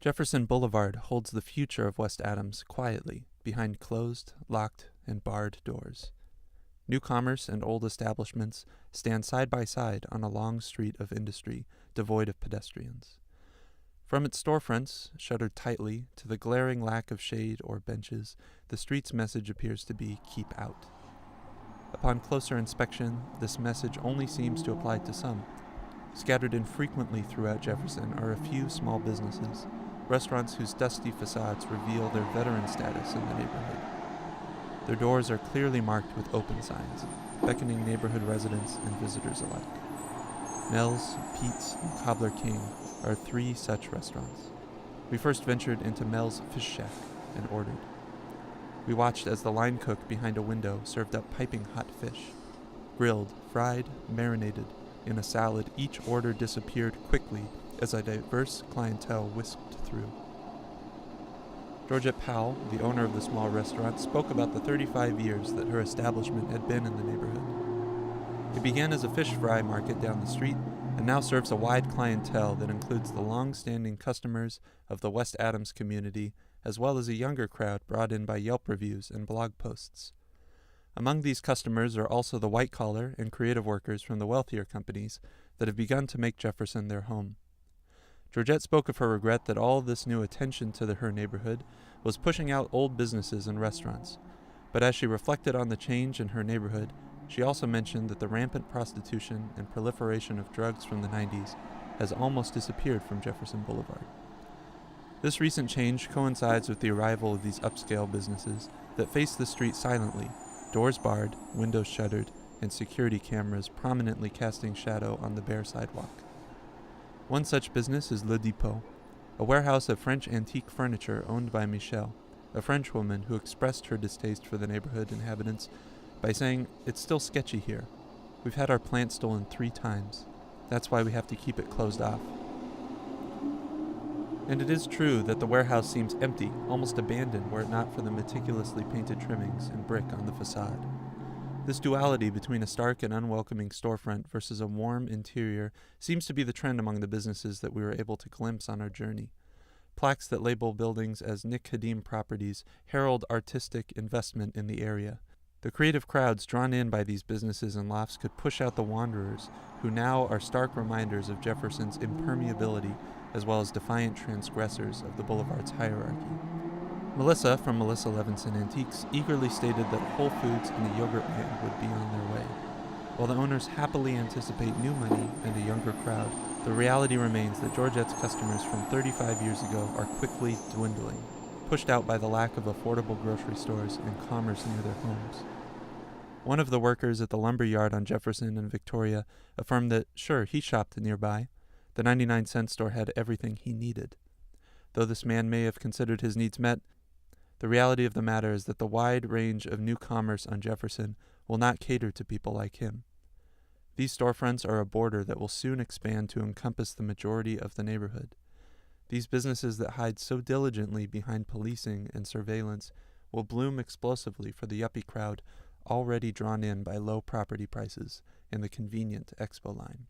Jefferson Boulevard holds the future of West Adams quietly behind closed, locked, and barred doors. New commerce and old establishments stand side by side on a long street of industry devoid of pedestrians. From its storefronts, shuttered tightly, to the glaring lack of shade or benches, the street's message appears to be "keep out." Upon closer inspection, this message only seems to apply to some. Scattered infrequently throughout Jefferson are a few small businesses, restaurants whose dusty facades reveal their veteran status in the neighborhood. Their doors are clearly marked with open signs, beckoning neighborhood residents and visitors alike. Mel's, Pete's, and Cobbler King are three such restaurants. We first ventured into Mel's Fish Shack and ordered. We watched as the line cook behind a window served up piping hot fish. Grilled, fried, marinated, in a salad, each order disappeared quickly as a diverse clientele whisked through. Georgette Powell, the owner of the small restaurant, spoke about the 35 years that her establishment had been in the neighborhood. It began as a fish fry market down the street and now serves a wide clientele that includes the long-standing customers of the West Adams community, as well as a younger crowd brought in by Yelp reviews and blog posts. Among these customers are also the white-collar and creative workers from the wealthier companies that have begun to make Jefferson their home. Georgette spoke of her regret that all this new attention to her neighborhood was pushing out old businesses and restaurants, but as she reflected on the change in her neighborhood, she also mentioned that the rampant prostitution and proliferation of drugs from the 90s has almost disappeared from Jefferson Boulevard. This recent change coincides with the arrival of these upscale businesses that face the street silently, doors barred, windows shuttered, and security cameras prominently casting shadow on the bare sidewalk. One such business is Le Depot, a warehouse of French antique furniture owned by Michelle, a French woman who expressed her distaste for the neighborhood inhabitants by saying, "It's still sketchy here. We've had our plant stolen 3 times. That's why we have to keep it closed off." And it is true that the warehouse seems empty, almost abandoned were it not for the meticulously painted trimmings and brick on the facade. This duality between a stark and unwelcoming storefront versus a warm interior seems to be the trend among the businesses that we were able to glimpse on our journey. Plaques that label buildings as Nick Hadim properties herald artistic investment in the area. The creative crowds drawn in by these businesses and lofts could push out the wanderers, who now are stark reminders of Jefferson's impermeability as well as defiant transgressors of the boulevard's hierarchy. Melissa from Melissa Levinson Antiques eagerly stated that Whole Foods and the Yogurt Land would be on their way. While the owners happily anticipate new money and a younger crowd, the reality remains that Georgette's customers from 35 years ago are quickly dwindling, pushed out by the lack of affordable grocery stores and commerce near their homes. One of the workers at the lumber yard on Jefferson and Victoria affirmed that, sure, he shopped nearby. The 99-cent store had everything he needed. Though this man may have considered his needs met, the reality of the matter is that the wide range of new commerce on Jefferson will not cater to people like him. These storefronts are a border that will soon expand to encompass the majority of the neighborhood. These businesses that hide so diligently behind policing and surveillance will bloom explosively for the yuppie crowd already drawn in by low property prices and the convenient expo line.